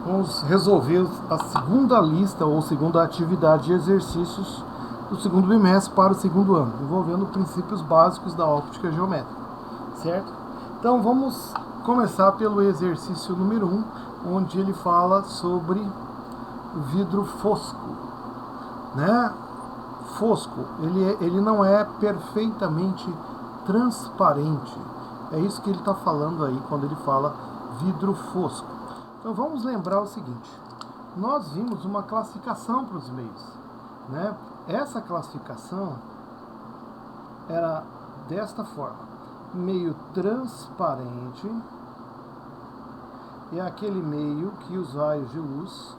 Vamos resolver a segunda lista ou segunda atividade de exercícios do segundo bimestre para o segundo ano, envolvendo princípios básicos da óptica geométrica, certo? Então vamos começar pelo exercício número 1, onde ele fala sobre o vidro fosco, né? Fosco, ele não é perfeitamente transparente. É isso que ele está falando aí quando ele fala vidro fosco. Então vamos lembrar o seguinte: nós vimos uma classificação para os meios, né? Essa classificação era desta forma: meio transparente é aquele meio que os raios de luz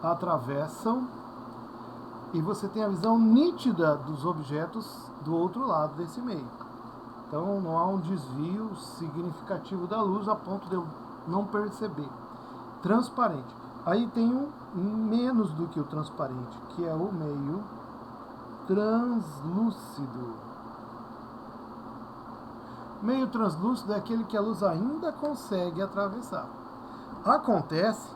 atravessam e você tem a visão nítida dos objetos do outro lado desse meio. Então não há um desvio significativo da luz a ponto de eu não perceber. Transparente. Aí tem um menos do que o transparente, que é o meio translúcido. Meio translúcido é aquele que a luz ainda consegue atravessar. Acontece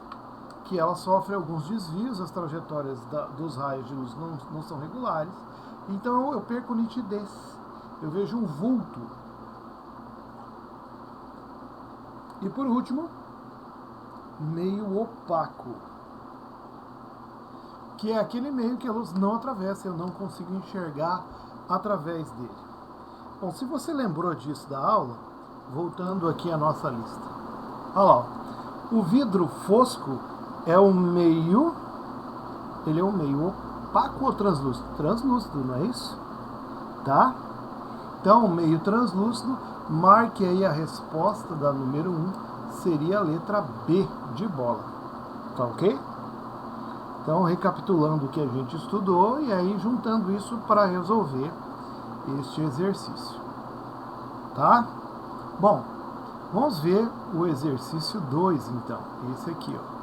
que ela sofre alguns desvios, as trajetórias dos raios de luz não são regulares, então eu perco nitidez, eu vejo um vulto. E por último, meio opaco, que é aquele meio que a luz não atravessa, eu não consigo enxergar através dele. Bom, se você lembrou disso da aula, voltando aqui à nossa lista. Olha lá, o vidro fosco é um meio, ele é um meio opaco ou translúcido? Translúcido, não é isso? Tá? Então, meio translúcido, marque aí a resposta da número 1, seria a letra B de bola. Tá ok? Então, recapitulando o que a gente estudou e aí juntando isso para resolver este exercício. Tá? Bom, vamos ver o exercício 2, então. Esse aqui, ó.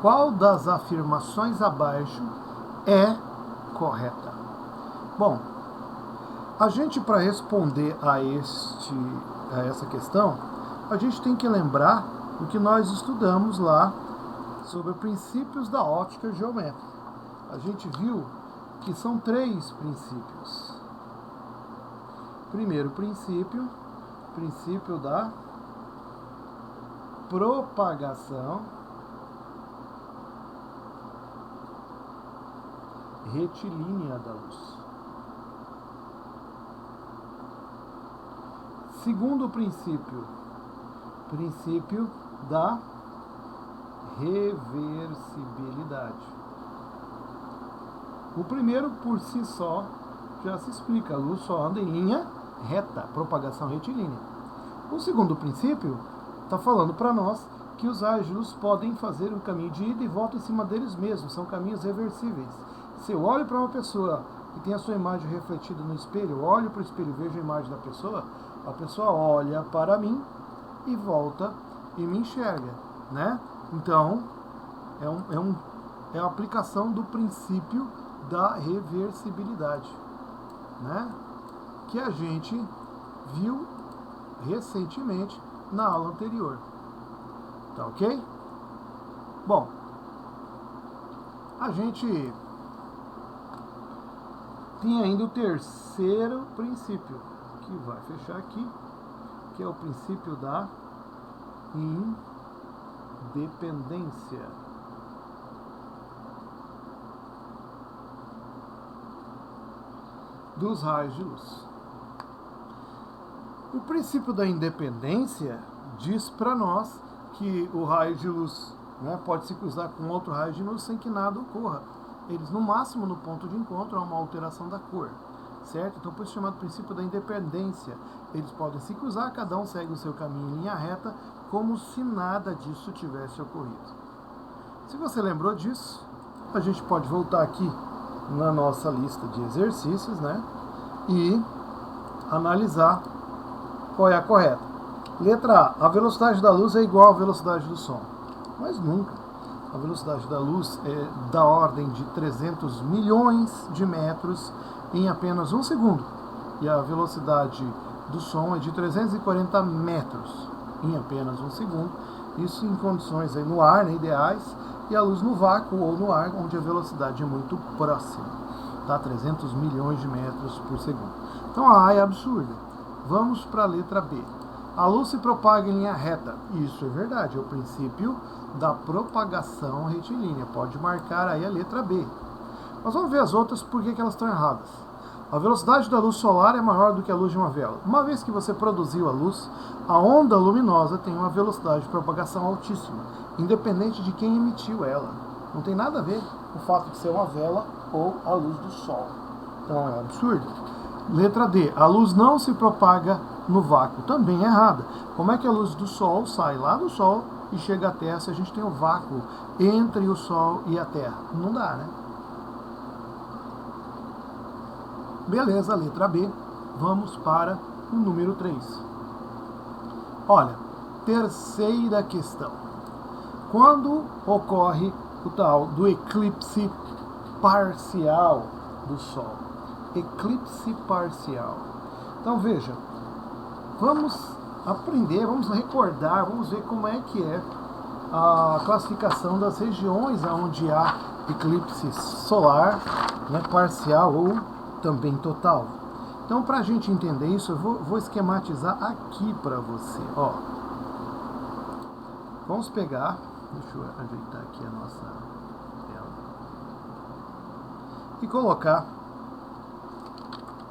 Qual das afirmações abaixo é correta? Bom, a gente, para responder a essa questão, a gente tem que lembrar o que nós estudamos lá sobre princípios da óptica geométrica. A gente viu que são 3 princípios. Primeiro princípio, princípio da propagação retilínea da luz. Segundo princípio, princípio da reversibilidade. O primeiro, por si só, já se explica. A luz só anda em linha reta, propagação retilínea. O segundo princípio está falando para nós que os raios de luz podem fazer um caminho de ida e volta em cima deles mesmos, são caminhos reversíveis. Se eu olho para uma pessoa que tem a sua imagem refletida no espelho, eu olho para o espelho e vejo a imagem da pessoa, a pessoa olha para mim e volta e me enxerga, né? Então, é a aplicação do princípio da reversibilidade, né? Que a gente viu recentemente na aula anterior. Tá ok? Bom, a gente tem ainda o terceiro princípio, que vai fechar aqui, que é o princípio da independência. Dos raios de luz. O princípio da independência diz para nós que o raio de luz, né, pode se cruzar com outro raio de luz sem que nada ocorra. Eles, no máximo, no ponto de encontro, há uma alteração da cor, certo? Então, por isso chamado princípio da independência. Eles podem se cruzar, cada um segue o seu caminho em linha reta, como se nada disso tivesse ocorrido. Se você lembrou disso, a gente pode voltar aqui na nossa lista de exercícios, né, e analisar qual é a correta. Letra A, a velocidade da luz é igual à velocidade do som. Mas nunca. A velocidade da luz é da ordem de 300 milhões de metros em apenas 1 segundo. E a velocidade do som é de 340 metros em apenas 1 segundo. Isso em condições aí no ar, né, ideais, e a luz no vácuo ou no ar, onde a velocidade é muito próxima, tá? 300 milhões de metros por segundo. Então a A é absurda. Vamos para a letra B. A luz se propaga em linha reta. Isso é verdade, é o princípio da propagação retilínea. Pode marcar aí a letra B. Nós vamos ver as outras, por que elas estão erradas. A velocidade da luz solar é maior do que a luz de uma vela. Uma vez que você produziu a luz, a onda luminosa tem uma velocidade de propagação altíssima, independente de quem emitiu ela. Não tem nada a ver com o fato de ser uma vela ou a luz do sol. Então é absurdo. Letra D. A luz não se propaga no vácuo. Também é errada. Como é que a luz do sol sai lá do sol e chega à Terra se a gente tem o vácuo entre o sol e a Terra? Não dá, né? Beleza, letra B. Vamos para o número 3. Olha, terceira questão. Quando ocorre o tal do eclipse parcial do Sol? Eclipse parcial. Então veja, vamos aprender, vamos recordar, vamos ver como é que é a classificação das regiões onde há eclipse solar, né, parcial ou também total. Então, para a gente entender isso, eu vou esquematizar aqui para você. Ó, vamos pegar, deixa eu ajeitar aqui a nossa tela, e colocar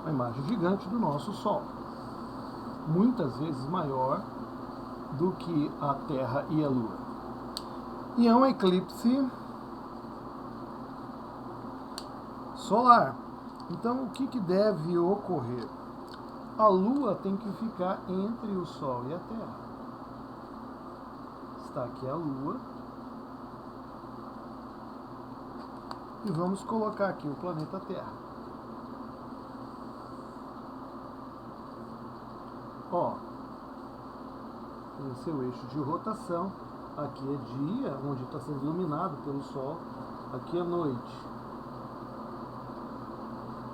uma imagem gigante do nosso Sol, muitas vezes maior do que a Terra e a Lua. E é um eclipse solar. Então, o que deve ocorrer? A Lua tem que ficar entre o Sol e a Terra. Está aqui a Lua. E vamos colocar aqui o planeta Terra. Ó, esse é o eixo de rotação. Aqui é dia, onde está sendo iluminado pelo Sol. Aqui é noite.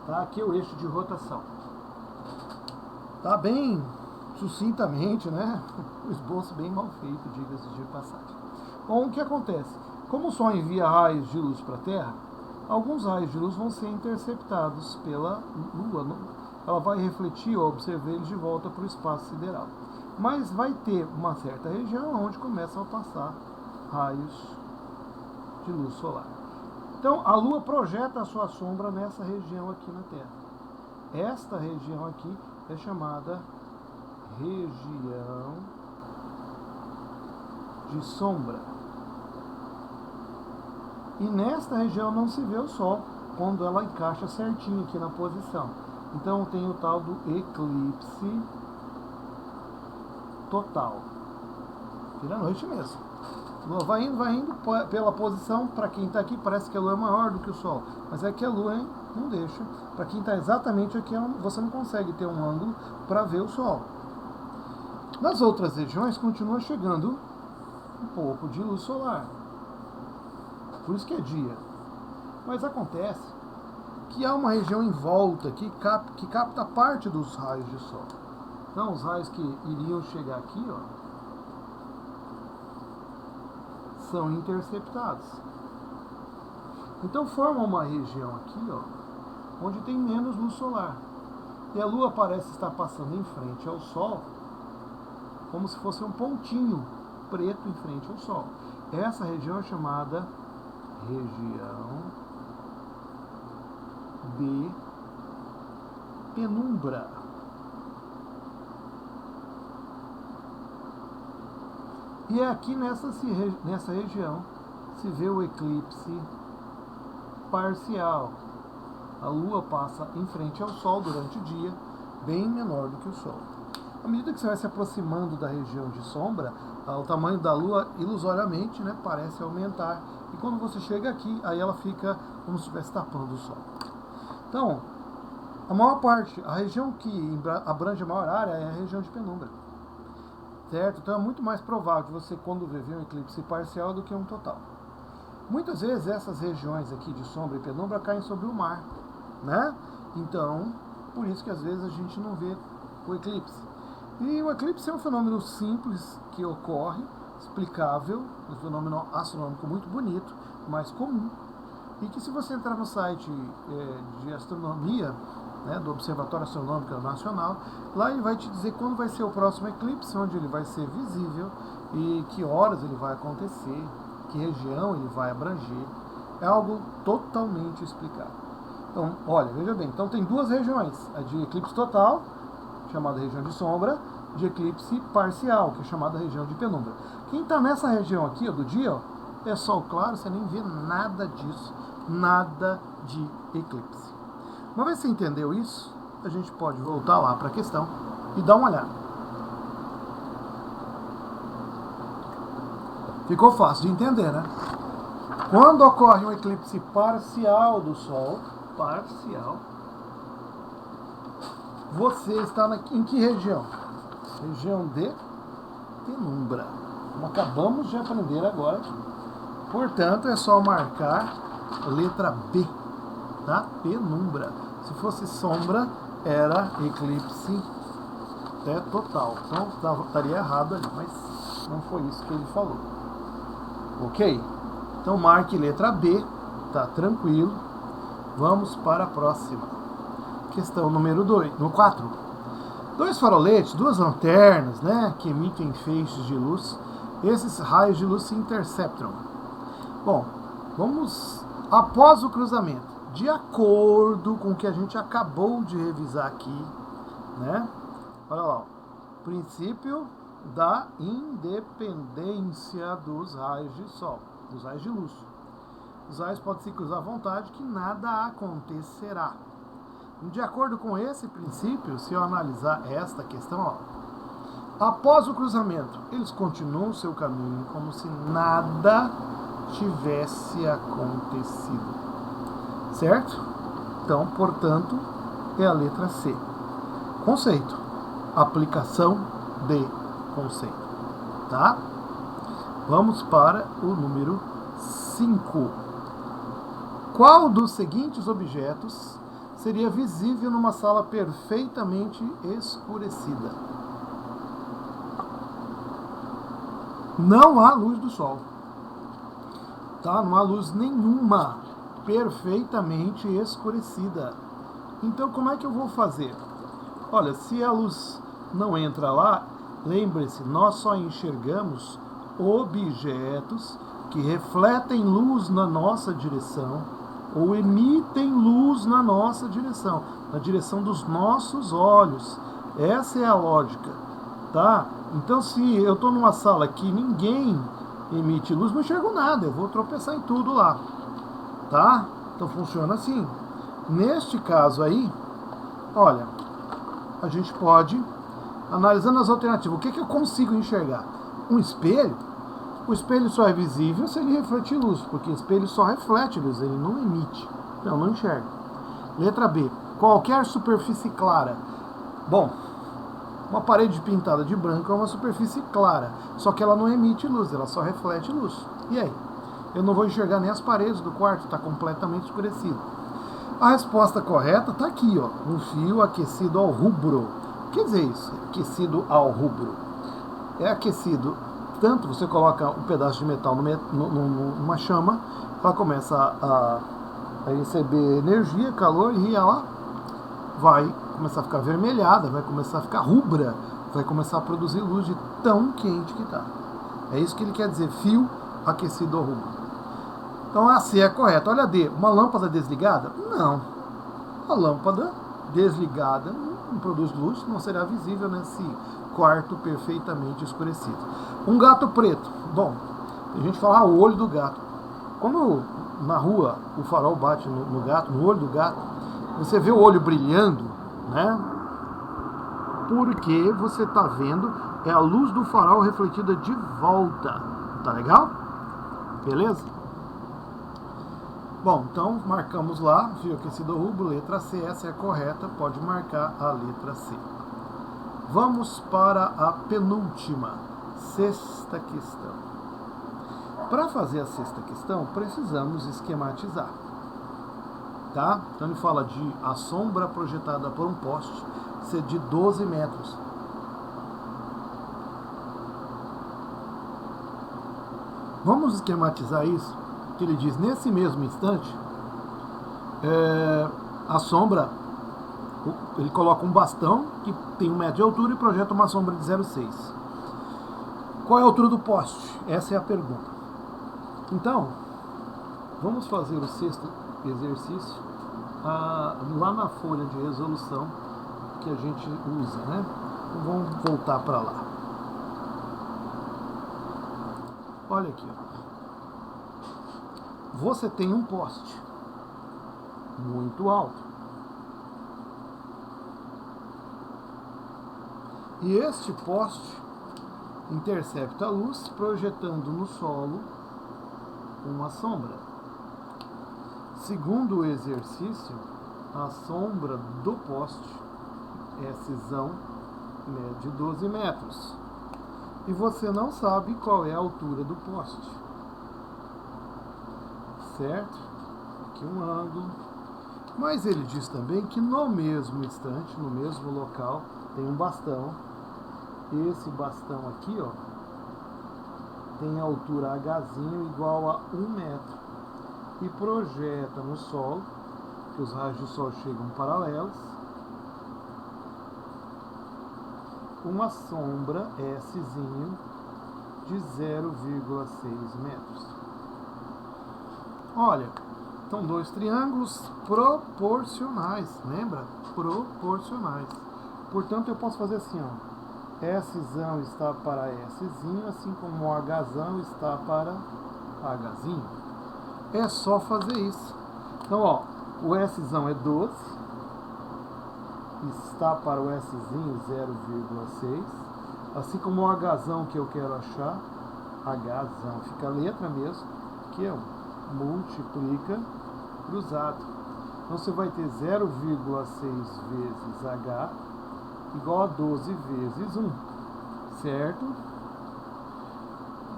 Tá? Aqui é o eixo de rotação. Tá bem sucintamente, né? O esboço bem mal feito, diga-se de passagem. Bom, o que acontece? Como o Sol envia raios de luz para a Terra, alguns raios de luz vão ser interceptados pela Lua. Ela vai refletir ou absorver eles de volta para o espaço sideral. Mas vai ter uma certa região onde começam a passar raios de luz solar. Então, a Lua projeta a sua sombra nessa região aqui na Terra. Esta região aqui é chamada região de sombra. E nesta região não se vê o Sol, quando ela encaixa certinho aqui na posição. Então, tem o tal do eclipse total. Vira noite mesmo. Lua vai indo pela posição. Para quem está aqui parece que a Lua é maior do que o Sol, mas é que a Lua não deixa. Para quem está exatamente aqui, você não consegue ter um ângulo para ver o Sol. Nas outras regiões continua chegando um pouco de luz solar, por isso que é dia. Mas acontece que há uma região em volta que capta parte dos raios de Sol. Então os raios que iriam chegar aqui, ó, são interceptados. Então forma uma região aqui, ó, onde tem menos luz solar. E a Lua parece estar passando em frente ao Sol, como se fosse um pontinho preto em frente ao Sol. Essa região é chamada região de penumbra. E é aqui nessa região se vê o eclipse parcial. A Lua passa em frente ao Sol durante o dia, bem menor do que o Sol. À medida que você vai se aproximando da região de sombra, o tamanho da Lua, ilusoriamente, né, parece aumentar. E quando você chega aqui, aí ela fica como se estivesse tapando o Sol. Então, a maior parte, a região que abrange a maior área é a região de penumbra. Certo? Então é muito mais provável de você, quando ver um eclipse parcial, do que um total. Muitas vezes essas regiões aqui de sombra e penumbra caem sobre o mar, né? Então, por isso que às vezes a gente não vê o eclipse. E o eclipse é um fenômeno simples que ocorre, explicável, um fenômeno astronômico muito bonito, mais comum, e que se você entrar no site de astronomia, né, do Observatório Astronômico Nacional, lá ele vai te dizer quando vai ser o próximo eclipse, onde ele vai ser visível e que horas ele vai acontecer, que região ele vai abranger. É algo totalmente explicado. Então, olha, veja bem, então tem duas regiões, a de eclipse total, chamada região de sombra, de eclipse parcial, que é chamada região de penumbra. Quem está nessa região aqui, ó, do dia, ó, é sol claro, você nem vê nada disso, nada de eclipse. Uma vez que você entendeu isso, a gente pode voltar lá para a questão e dar uma olhada. Ficou fácil de entender, né? Quando ocorre um eclipse parcial do Sol, parcial, você está em que região? Região de penumbra. Como acabamos de aprender agora aqui. Portanto, é só marcar a letra B, tá? Penumbra. Se fosse sombra, era eclipse total. Então, estaria errado ali, mas não foi isso que ele falou. Ok? Então, marque letra B, tá tranquilo. Vamos para a próxima. Questão número 4. 2 faroletes, 2 lanternas, né, que emitem feixes de luz. Esses raios de luz se interceptam. Bom, vamos após o cruzamento. De acordo com o que a gente acabou de revisar aqui, né? Olha lá, ó, princípio da independência dos raios de sol, dos raios de luz. Os raios podem se cruzar à vontade que nada acontecerá. De acordo com esse princípio, se eu analisar esta questão, ó, após o cruzamento, eles continuam o seu caminho como se nada tivesse acontecido. Certo? Então, portanto, é a letra C. Conceito. Aplicação de conceito. Tá? Vamos para o número 5. Qual dos seguintes objetos seria visível numa sala perfeitamente escurecida? Não há luz do sol. Tá? Não há luz nenhuma. Perfeitamente escurecida. Então, como é que eu vou fazer? Olha, se a luz não entra lá, lembre-se, nós só enxergamos objetos que refletem luz na nossa direção ou emitem luz na nossa direção, na direção dos nossos olhos. Essa é a lógica, tá? Então, se eu estou numa sala que ninguém emite luz, não enxergo nada, eu vou tropeçar em tudo lá. Tá? Então funciona assim. Neste caso aí, olha, a gente pode, analisando as alternativas, o que eu consigo enxergar? Um espelho? O espelho só é visível se ele refletir luz, porque o espelho só reflete luz, ele não emite. Então não enxerga. Letra B, qualquer superfície clara. Bom, uma parede pintada de branco é uma superfície clara, só que ela não emite luz, ela só reflete luz. E aí? Eu não vou enxergar nem as paredes do quarto, está completamente escurecido. A resposta correta está aqui, ó, um fio aquecido ao rubro. O que quer dizer isso? Aquecido ao rubro. É aquecido, tanto você coloca um pedaço de metal numa chama, ela começa a receber energia, calor, e ela vai começar a ficar avermelhada, vai começar a ficar rubra, vai começar a produzir luz de tão quente que está. É isso que ele quer dizer, fio aquecido ao rubro. Então a C é correta. Olha a D, uma lâmpada desligada? Não. A lâmpada desligada não produz luz, não será visível nesse quarto perfeitamente escurecido. Um gato preto. Bom, a gente fala o olho do gato. Quando na rua o farol bate no gato, no olho do gato, você vê o olho brilhando, né? Porque você está vendo é a luz do farol refletida de volta. Tá legal? Beleza? Bom, então marcamos lá, fio aquecido ao rubro, letra C, essa é a correta, pode marcar a letra C. Vamos para a penúltima, sexta questão. Para fazer a sexta questão, precisamos esquematizar. Tá? Então ele fala de a sombra projetada por um poste ser de 12 metros. Vamos esquematizar isso, que ele diz, nesse mesmo instante, a sombra, ele coloca um bastão que tem 1 metro de altura e projeta uma sombra de 0,6. Qual é a altura do poste? Essa é a pergunta. Então, vamos fazer o 6º exercício lá na folha de resolução que a gente usa, né? Então, vamos voltar para lá. Olha aqui, ó. Você tem um poste muito alto. E este poste intercepta a luz, projetando no solo uma sombra. Segundo o exercício, a sombra do poste, Szão, mede 12 metros. E você não sabe qual é a altura do poste. Certo? Aqui um ângulo. Mas ele diz também que no mesmo instante, no mesmo local, tem um bastão. Esse bastão aqui, ó, tem a altura Hzinho igual a 1 metro. E projeta no solo, que os raios do sol chegam paralelos, uma sombra Szinho de 0,6 metros. Olha, são dois triângulos proporcionais, lembra? Proporcionais. Portanto, eu posso fazer assim, ó. Szão está para Szinho, assim como o Hzão está para Hzinho. É só fazer isso. Então, ó, o Szão é 12, está para o Szinho 0,6, assim como o Hzão que eu quero achar, Hzão, fica a letra mesmo, que é multiplica cruzado. Então você vai ter 0,6 vezes H igual a 12 vezes 1, certo?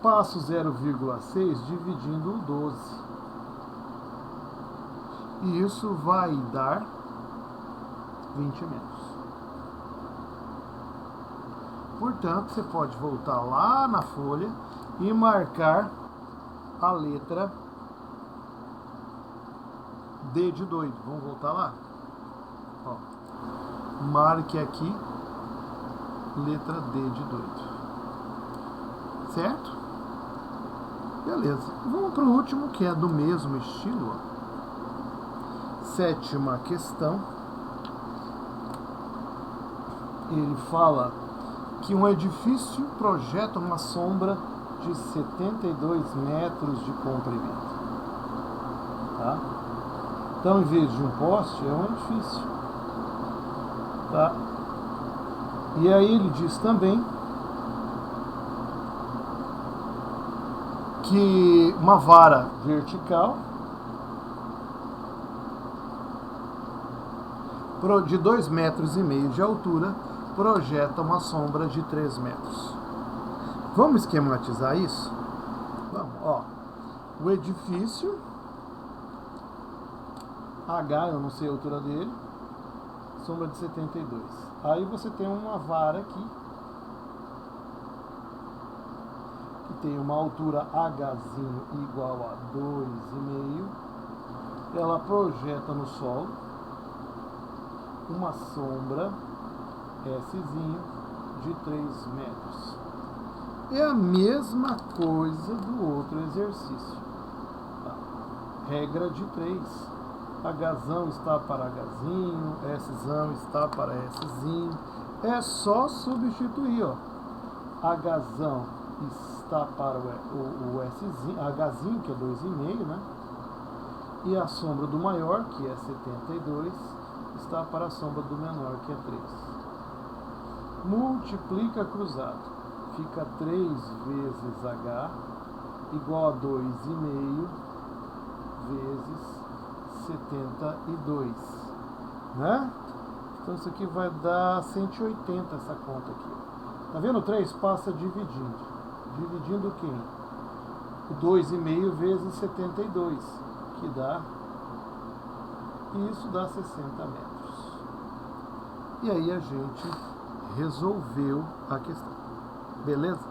Passo 0,6 dividindo o 12. E isso vai dar 20 metros. Portanto, você pode voltar lá na folha e marcar a letra D de doido. Vamos voltar lá? Ó. Marque aqui, letra D de doido. Certo? Beleza. Vamos para o último, que é do mesmo estilo. Ó. 7ª questão. Ele fala que um edifício projeta uma sombra de 72 metros de comprimento. Tá? Então, em vez de um poste, é um edifício. Tá? E aí ele diz também que uma vara vertical de 2,5 metros de altura projeta uma sombra de 3 metros. Vamos esquematizar isso? Vamos, ó. O edifício H, eu não sei a altura dele, sombra de 72. Aí você tem uma vara aqui, que tem uma altura Hzinho igual a 2,5. Ela projeta no solo uma sombra Szinho de 3 metros. É a mesma coisa do outro exercício. Tá? Regra de 3. Hzão está para Hzinho, Szão está para Szinho. É só substituir, ó. Hzão está para o Szinho, Hzinho, que é 2,5, né? E a sombra do maior, que é 72, está para a sombra do menor, que é 3. Multiplica cruzado. Fica 3 vezes H igual a 2,5 vezes 72, né? Então isso aqui vai dar 180, essa conta aqui. Tá vendo? 3 passa dividindo. Dividindo quem? O 2,5 vezes 72, que dá... E isso dá 60 metros. E aí a gente resolveu a questão. Beleza?